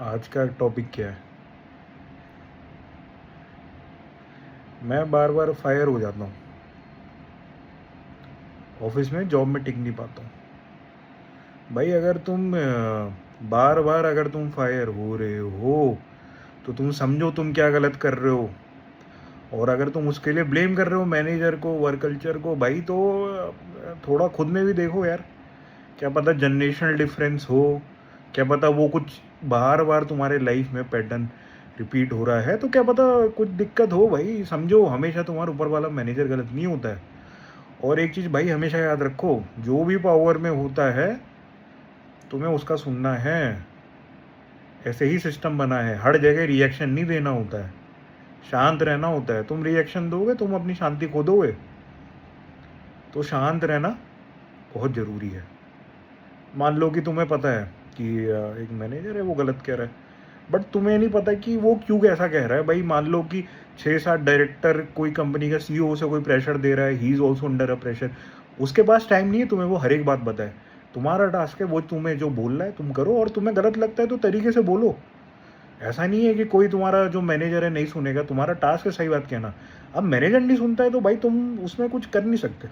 आज का टॉपिक क्या है? मैं बार बार फायर हो जाता हूँ। ऑफिस में जॉब में टिक नहीं पाता हूँ। भाई अगर तुम बार बार अगर तुम फायर हो रहे हो तो तुम समझो तुम क्या गलत कर रहे हो। और अगर तुम उसके लिए ब्लेम कर रहे हो मैनेजर को, वर्क कल्चर को, भाई तो थोड़ा खुद में भी देखो यार। क्या पता जनरेशनल डिफरेंस हो, क्या पता वो कुछ बार बार तुम्हारे लाइफ में पैटर्न रिपीट हो रहा है, तो क्या पता कुछ दिक्कत हो। भाई समझो हमेशा तुम्हारे ऊपर वाला मैनेजर गलत नहीं होता है। और एक चीज़ भाई हमेशा याद रखो, जो भी पावर में होता है तुम्हें उसका सुनना है। ऐसे ही सिस्टम बना है, हर जगह रिएक्शन नहीं देना होता है, शांत रहना होता है। तुम रिएक्शन दोगे तुम अपनी शांति खो दोगे। तो शांत रहना बहुत ज़रूरी है। मान लो कि तुम्हें पता है कि एक मैनेजर है वो गलत कह रहा है, बट तुम्हें नहीं पता कि वो क्यों ऐसा कह रहा है। भाई मान लो कि 6-7 डायरेक्टर कोई कंपनी का सीईओ से कोई प्रेशर दे रहा है, he is also under a pressure. उसके पास टाइम नहीं है तुम्हें वो हर एक बात बताए। तुम्हारा टास्क है वो तुम्हें जो बोल रहा है तुम करो, और तुम्हें गलत लगता है तो तरीके से बोलो। ऐसा नहीं है कि कोई तुम्हारा जो मैनेजर है नहीं सुनेगा, तुम्हारा टास्क है सही बात कहना। अब मैनेजर नहीं सुनता है तो भाई तुम उसमें कुछ कर नहीं सकते,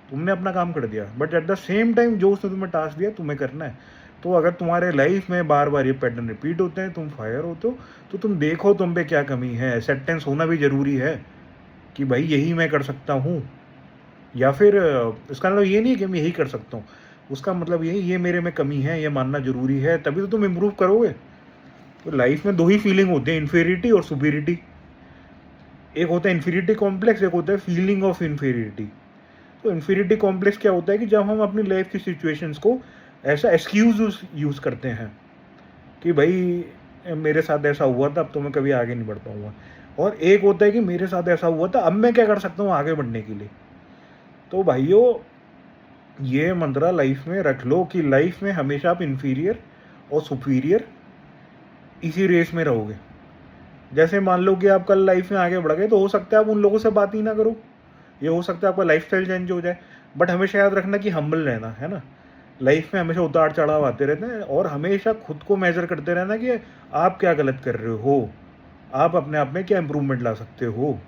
तुमने अपना काम कर दिया, but at the same time जो उसने तुम्हें टास्क दिया तुम्हें करना है। तो अगर तुम्हारे लाइफ में बार बार ये पैटर्न रिपीट होते हैं, तुम फायर होते हो, तो तुम देखो तुम पे क्या कमी है। एक्सेप्टेंस होना भी ज़रूरी है कि भाई यही मैं कर सकता हूँ, या फिर इसका मतलब ये नहीं कि मैं यही कर सकता हूँ, उसका मतलब ये मेरे में कमी है, ये मानना ज़रूरी है, तभी तो तुम इम्प्रूव करोगे। तो लाइफ में दो ही फीलिंग होते हैं, इन्फीरियरिटी और सुपीरियरिटी। एक होता है इन्फीरियरिटी कॉम्प्लेक्स, एक होता है फीलिंग ऑफ इन्फीरियरिटी। तो इन्फीरियरिटी कॉम्प्लेक्स क्या होता है कि जब हम अपनी लाइफ की सिचुएशंस को ऐसा एक्सक्यूज यूज़ करते हैं कि भाई मेरे साथ ऐसा हुआ था, अब तो मैं कभी आगे नहीं बढ़ पाऊंगा। और एक होता है कि मेरे साथ ऐसा हुआ था, अब मैं क्या कर सकता हूँ आगे बढ़ने के लिए। तो भाइयों ये मंत्रा लाइफ में रख लो कि लाइफ में हमेशा आप इन्फीरियर और सुपीरियर इसी रेस में रहोगे। जैसे मान लो कि आप कल लाइफ में आगे बढ़ गए, तो हो सकता है आप उन लोगों से बात ही ना करो, ये हो सकता है आपका लाइफ स्टाइल चेंज हो जाए। बट हमेशा याद रखना कि हम्बल रहना है ना। लाइफ में हमेशा उतार चढ़ाव आते रहते हैं, और हमेशा खुद को मेजर करते रहना कि आप क्या गलत कर रहे हो, आप अपने आप में क्या इंप्रूवमेंट ला सकते हो,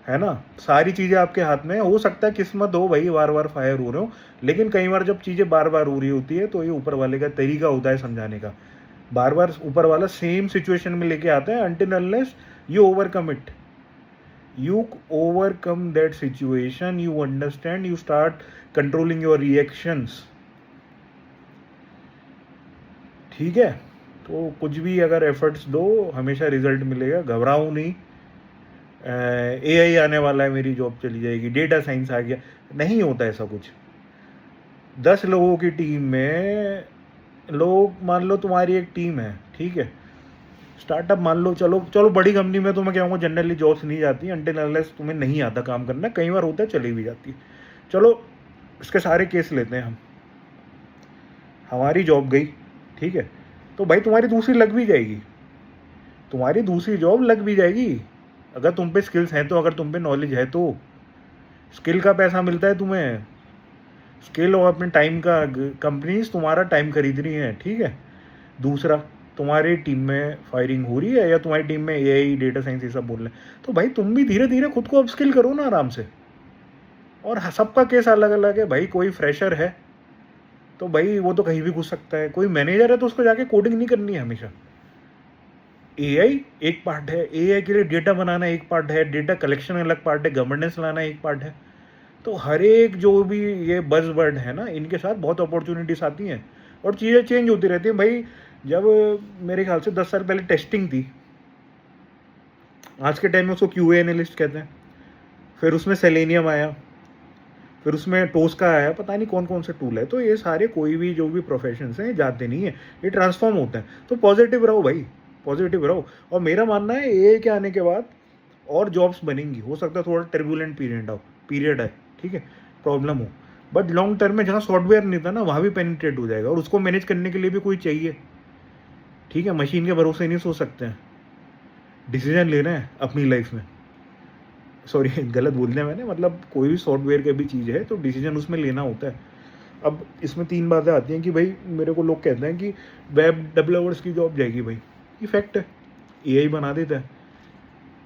है ना। सारी चीज़ें आपके हाथ में हो सकता है किस्मत हो भाई बार बार फायर हो रहे हो, लेकिन कई बार जब चीज़ें बार बार हो रही होती है तो ये ऊपर वाले का तरीका होता है समझाने का। बार बार ऊपर वाला सेम सिचुएशन में लेके आता है, until unless you overcome it, you overcome that situation, you understand, you start controlling your reactions। ठीक है। तो कुछ भी अगर एफर्ट्स दो हमेशा रिजल्ट मिलेगा, घबराओ नहीं। एआई आने वाला है, मेरी जॉब चली जाएगी, डेटा साइंस आ गया, नहीं होता ऐसा कुछ। 10 लोगों की टीम में लोग, मान लो तुम्हारी एक टीम है, ठीक है, स्टार्टअप मान लो, चलो चलो बड़ी कंपनी में तो मैं कहूँगा जनरली जॉब्स नहीं जाती अनटिल अनलेस तुम्हें नहीं आता काम करना, कई बार होता है चली भी जाती है। चलो इसके सारे केस लेते हैं हम। हमारी जॉब गई, ठीक है, तो भाई तुम्हारी दूसरी लग भी जाएगी, तुम्हारी दूसरी जॉब लग भी जाएगी अगर तुम पे स्किल्स हैं तो, अगर तुम पे नॉलेज है तो। स्किल का पैसा मिलता है तुम्हें, स्किल और अपने टाइम का, कंपनीज तुम्हारा टाइम खरीद रही हैं, ठीक है। दूसरा, तुम्हारी टीम में फायरिंग हो रही है या तुम्हारी टीम में एआई डेटा साइंस ये सब बोल रहे हैं, तो भाई तुम भी धीरे धीरे खुद को अपस्किल करो ना आराम से। और सबका केस अलग अलग है भाई, कोई फ्रेशर है तो भाई वो तो कहीं भी घुस सकता है, कोई मैनेजर है तो उसको जाके कोडिंग नहीं करनी है हमेशा। एआई एक पार्ट है, एआई के लिए डेटा बनाना एक पार्ट है, डेटा कलेक्शन अलग पार्ट है, गवर्नेंस लाना एक पार्ट है। तो हर एक जो भी ये बज़वर्ड है ना, इनके साथ बहुत अपॉर्चुनिटीज आती हैं और चीज़ें चेंज होती रहती हैं भाई। जब मेरे ख्याल से 10 साल पहले टेस्टिंग थी, आज के टाइम में उसको क्यूए एनालिस्ट कहते हैं। फिर उसमें सेलेनियम आया, फिर उसमें टोस्का आया, पता नहीं कौन कौन से टूल है। तो ये सारे कोई भी जो भी प्रोफेशंस हैं जाते नहीं है, ये ट्रांसफॉर्म होते हैं। तो पॉजिटिव रहो भाई, पॉजिटिव रहो। और मेरा मानना है ए के आने के बाद और जॉब्स बनेंगी, हो सकता है थोड़ा टर्बुलेंट पीरियड है, ठीक है, प्रॉब्लम हो, बट लॉन्ग टर्म में जहाँ सॉफ्टवेयर नहीं था ना वहाँ भी पेनिट्रेट हो जाएगा, और उसको मैनेज करने के लिए भी कोई चाहिए, ठीक है। मशीन के भरोसे नहीं सो सकते हैं, डिसीजन लेना है अपनी लाइफ में। सॉरी गलत बोल दिया मैंने, मतलब कोई भी सॉफ्टवेयर की भी चीज़ है तो डिसीजन उसमें लेना होता है। अब इसमें 3 बातें आती हैं कि भाई मेरे को लोग कहते हैं कि वेब डेवलपर्स की जॉब जाएगी भाई, ये फैक्ट है, एआई बना देता है।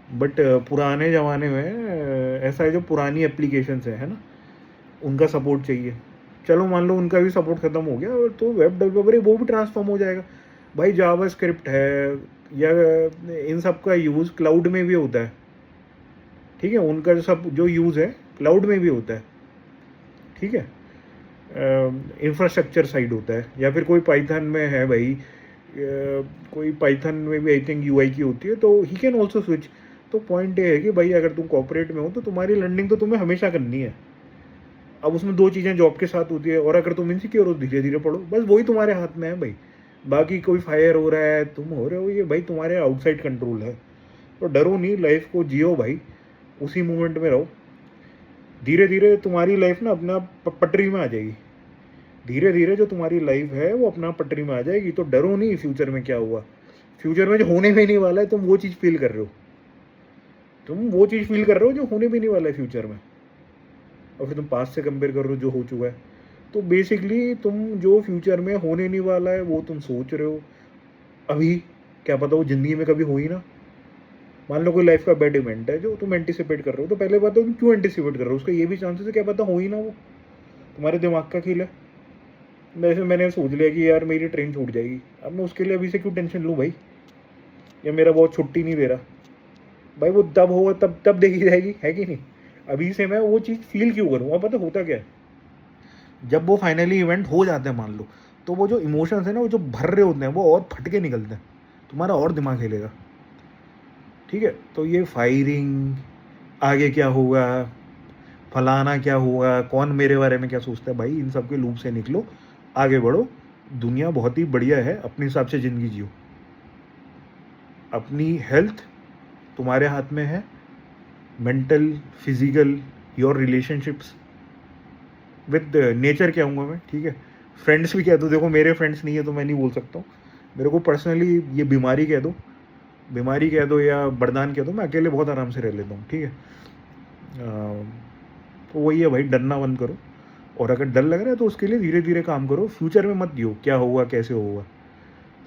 बट पुराने ज़माने में ऐसा है, जो पुरानी एप्लीकेशंस है ना, उनका सपोर्ट चाहिए। चलो मान लो उनका भी सपोर्ट ख़त्म हो गया, और तो वेब डेवलपर है वो भी ट्रांसफॉर्म हो जाएगा भाई। जावास्क्रिप्ट है, या इन सब का यूज़ क्लाउड में भी होता है, ठीक है, उनका जो सब जो यूज़ है क्लाउड में भी होता है, ठीक है, इंफ्रास्ट्रक्चर साइड होता है। या फिर कोई पाइथन में है भाई, कोई पाइथन में भी आई थिंक यूआई की होती है, तो ही कैन ऑल्सो स्विच। तो पॉइंट ये है कि भाई अगर तुम कॉर्पोरेट में हो तो तुम्हारी लर्निंग तो तुम्हें हमेशा करनी है। अब उसमें 2 चीज़ें जॉब के साथ होती है, और अगर तुम इनसिक्योर हो धीरे धीरे पढ़ो, बस वही तुम्हारे हाथ में है भाई। बाकी कोई फायर हो रहा है, तुम हो रहे हो, ये भाई तुम्हारे आउटसाइड कंट्रोल है। तो डरो नहीं, लाइफ को जियो भाई, उसी मोमेंट में रहो। धीरे धीरे तुम्हारी लाइफ ना अपना पटरी में आ जाएगी। धीरे धीरे जो तुम्हारी लाइफ है वो अपना पटरी में आ जाएगी। तो डरो नहीं फ्यूचर में क्या हुआ, फ्यूचर में जो होने भी नहीं वाला है तुम वो चीज़ फील कर रहे हो, तुम वो चीज़ फील कर रहे हो जो होने भी नहीं वाला है फ्यूचर में, और फिर तुम पास्ट से कंपेयर कर रहे हो जो हो चुका है। तो बेसिकली तुम जो फ्यूचर में होने नहीं वाला है वो तुम सोच रहे हो अभी, क्या पता वो ज़िंदगी में कभी हो ही ना। मान लो कोई लाइफ का बैड इवेंट है जो तुम एंटिसिपेट कर रहे हो, तो पहले बात है तुम क्यों एंटिसिपेट कर रहे हो, उसका ये भी चांसेस है क्या पता हो ही ना, वो तुम्हारे दिमाग का खेल है। वैसे मैंने सोच लिया कि यार मेरी ट्रेन छूट जाएगी, अब मैं उसके लिए अभी से क्यों टेंशन लूँ भाई, या मेरा बहुत छुट्टी नहीं दे रहा भाई, वो तब होगा तब तब देखी जाएगी, है कि नहीं। अभी से मैं वो चीज़ फील क्यों करूँ। अब पता होता क्या है, जब वो फाइनली इवेंट हो जाते हैं मान लो, तो वो जो इमोशंस है ना, वो जो भर रहे होते हैं वो और फट के निकलते हैं, तुम्हारा और दिमाग हिलेगा, ठीक है। तो ये फायरिंग, आगे क्या होगा, फलाना क्या होगा, कौन मेरे बारे में क्या सोचता है, भाई इन सब के लूप से निकलो, आगे बढ़ो। दुनिया बहुत ही बढ़िया है, अपने हिसाब से ज़िंदगी जियो। अपनी हेल्थ तुम्हारे हाथ में है, mental, physical, your relationships with nature कहूँगा मैं, ठीक है। फ्रेंड्स भी कह दो, देखो मेरे फ्रेंड्स नहीं है तो मैं नहीं बोल सकता हूँ। मेरे को पर्सनली ये बीमारी कह दो, बीमारी कह दो या वरदान कह दो, मैं अकेले बहुत आराम से रह लेता हूँ, ठीक है। तो वही है भाई, डरना बंद करो, और अगर डर लग रहा है तो उसके लिए धीरे धीरे काम करो। फ्यूचर में मत दियो क्या होगा कैसे होगा,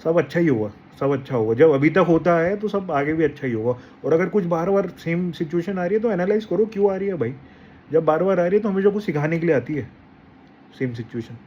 सब अच्छा ही होगा, सब अच्छा होगा। जब अभी तक होता है तो सब आगे भी अच्छा ही होगा। और अगर कुछ बार बार सेम सिचुएशन आ रही है तो एनालाइज करो क्यों आ रही है भाई। जब बार बार आ रही है तो हमेशा कुछ सिखाने के लिए आती है सेम सिचुएशन।